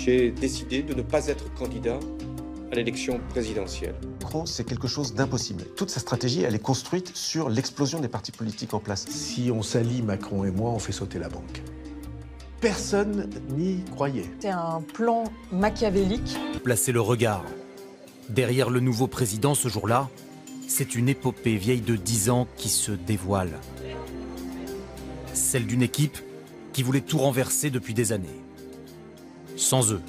j'ai décidé de ne pas être candidat à l'élection présidentielle. Macron, c'est quelque chose d'impossible. Toute sa stratégie, elle est construite sur l'explosion des partis politiques en place. Si on s'allie, Macron et moi, on fait sauter la banque. Personne n'y croyait. C'est un plan machiavélique. Placez le regard. Derrière le nouveau président ce jour-là, c'est une épopée vieille de 10 ans qui se dévoile. Celle d'une équipe qui voulait tout renverser depuis des années. Sans eux,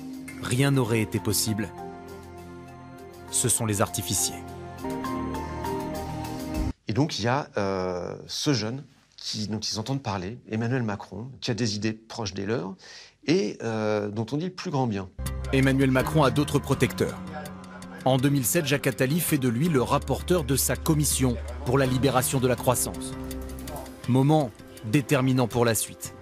rien n'aurait été possible. Ce sont les artificiers. Et donc il y a ce jeune dont ils entendent parler, Emmanuel Macron, qui a des idées proches des leurs et dont on dit le plus grand bien. Emmanuel Macron a d'autres protecteurs. En 2007, Jacques Attali fait de lui le rapporteur de sa commission pour la libération de la croissance. Moment déterminant pour la suite.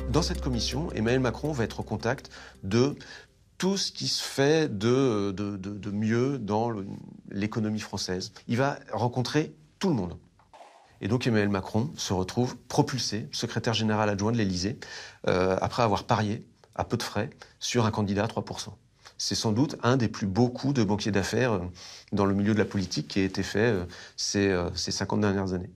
Dans cette commission, Emmanuel Macron va être au contact de tout ce qui se fait de mieux dans l'économie française. Il va rencontrer tout le monde. Et donc Emmanuel Macron se retrouve propulsé, secrétaire général adjoint de l'Élysée, après avoir parié, à peu de frais, sur un candidat à 3%. C'est sans doute un des plus beaux coups de banquier d'affaires dans le milieu de la politique qui a été fait ces 50 dernières années.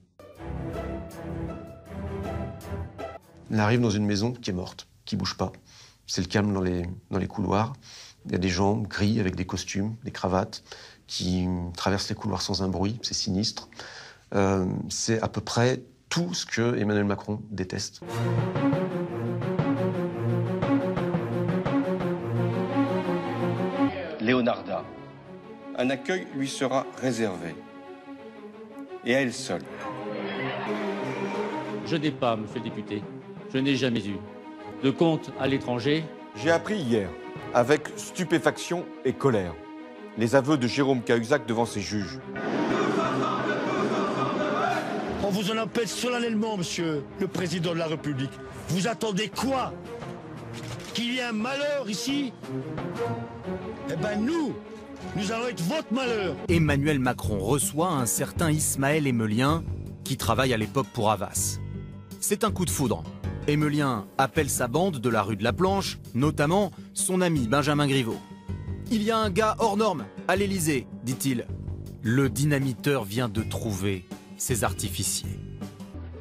Il arrive dans une maison qui est morte, qui ne bouge pas. C'est le calme dans les couloirs. Il y a des gens gris avec des costumes, des cravates, qui traversent les couloirs sans un bruit. C'est sinistre. C'est à peu près tout ce que Emmanuel Macron déteste. Leonarda, un accueil lui sera réservé. Et à elle seule. Je n'ai pas, monsieur le député, je n'ai jamais eu de compte à l'étranger. J'ai appris hier, avec stupéfaction et colère, les aveux de Jérôme Cahuzac devant ses juges. On vous en appelle solennellement, monsieur le président de la République. Vous attendez quoi? Qu'il y ait un malheur ici? Eh ben nous allons être votre malheur. Emmanuel Macron reçoit un certain Ismaël Emelien qui travaille à l'époque pour Havas. C'est un coup de foudre. Emelien appelle sa bande de la rue de la Planche, notamment son ami Benjamin Griveaux. Il y a un gars hors norme à l'Élysée, dit-il. Le dynamiteur vient de trouver ses artificiers.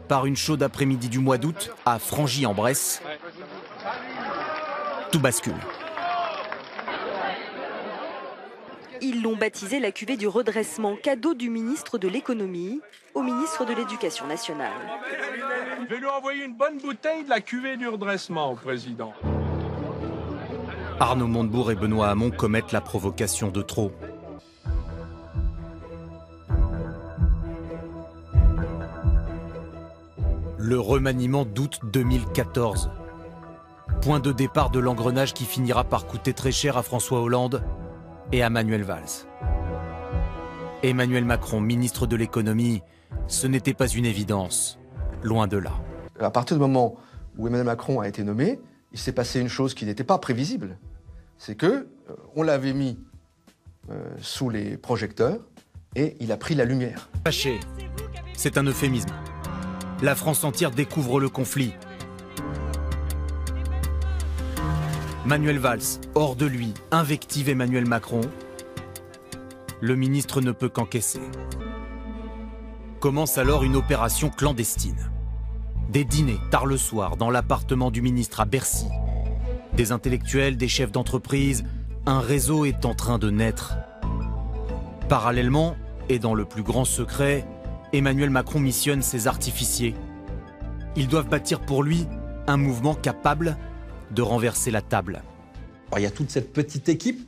Par une chaude après-midi du mois d'août, à Frangy-en-Bresse, tout bascule. Ils l'ont baptisé la cuvée du redressement, cadeau du ministre de l'économie au ministre de l'Éducation nationale. Je vais lui envoyer une bonne bouteille de la cuvée du redressement au président. Arnaud Montebourg et Benoît Hamon commettent la provocation de trop. Le remaniement d'août 2014. Point de départ de l'engrenage qui finira par coûter très cher à François Hollande et à Manuel Valls. Emmanuel Macron, ministre de l'économie, ce n'était pas une évidence, loin de là. À partir du moment où Emmanuel Macron a été nommé, il s'est passé une chose qui n'était pas prévisible. C'est que on l'avait mis sous les projecteurs et il a pris la lumière. Fâché, c'est un euphémisme. La France entière découvre le conflit. Manuel Valls, hors de lui, invective Emmanuel Macron. Le ministre ne peut qu'encaisser. Commence alors une opération clandestine. Des dîners tard le soir dans l'appartement du ministre à Bercy. Des intellectuels, des chefs d'entreprise, un réseau est en train de naître. Parallèlement, et dans le plus grand secret, Emmanuel Macron missionne ses artificiers. Ils doivent bâtir pour lui un mouvement capable de renverser la table. Alors, il y a toute cette petite équipe